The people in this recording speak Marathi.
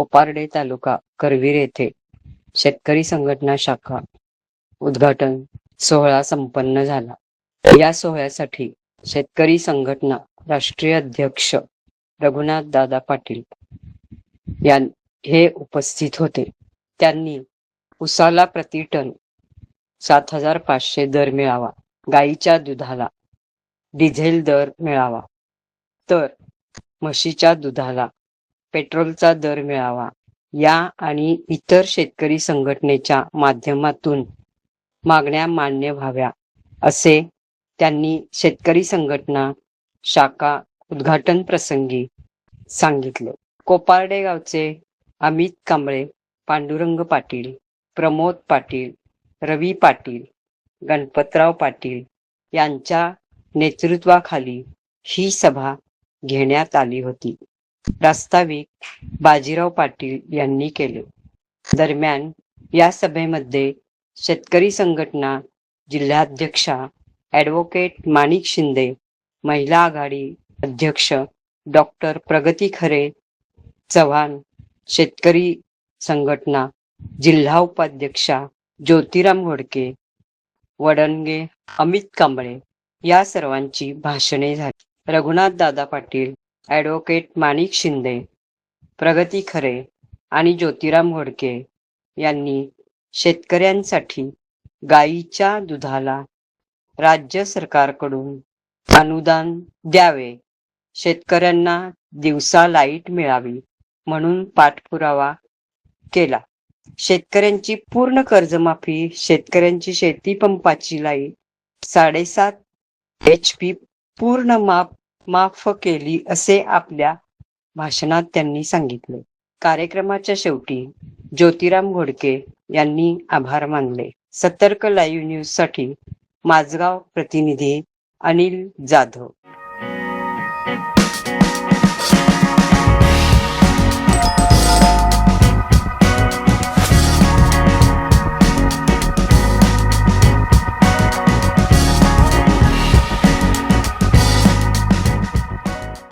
कोपारडे तालुका करवीर येथे शेतकरी संघटना शाखा उद्घाटन सोहळा संपन्न झाला। या सोहळ्यासाठी शेतकरी संघटना राष्ट्रीय अध्यक्ष रघुनाथ दादा पाटील हे उपस्थित होते। त्यांनी उसाला प्रति टन 7,500 दर मिळावा, गाईच्या दुधाला डिझेल दर मिळावा, तर म्हशीच्या दुधाला पेट्रोलचा दर मिळावा, या आणि इतर शेतकरी संघटनेच्या माध्यमातून मागण्या मान्य व्हाव्या, असे त्यांनी शेतकरी संघटना शाखा उद्घाटन प्रसंगी सांगितले। कोपारडे गावचे अमित कांबळे, पांडुरंग पाटील, प्रमोद पाटील, रवी पाटील, गणपतराव पाटील यांच्या नेतृत्वाखाली ही सभा घेण्यात आली होती। प्रास्ताविक बाजीराव पाटील यांनी केले। दरम्यान या सभेमध्ये शेतकरी संघटना जिल्हाध्यक्षा ॲडव्होकेट माणिक शिंदे, महिला आघाडी अध्यक्ष डॉक्टर प्रगती खरे चव्हाण, शेतकरी संघटना जिल्हा उपाध्यक्षा ज्योतिराम घोडके, वडणगे, अमित कांबळे या सर्वांची भाषणे झाली। रघुनाथ दादा पाटील, ॲडव्होकेट माणिक शिंदे, प्रगती खरे आणि ज्योतिराम घोडके यांनी शेतकऱ्यांसाठी गाईच्या दुधाला राज्य सरकारकडून अनुदान द्यावे, शेतकऱ्यांना दिवसा लाईट मिळावी म्हणून पाठपुरावा केला। शेतकऱ्यांची पूर्ण कर्जमाफी, शेतकऱ्यांची शेती पंपाची लाईट 7.5 HP पूर्ण माफ केली, असे आपल्या भाषणात त्यांनी सांगितले। कार्यक्रमाच्या शेवटी ज्योतिराम घोडके यांनी आभार मानले। सतर्क लाईव्ह न्यूज साठी माझगाव प्रतिनिधी अनिल जाधव।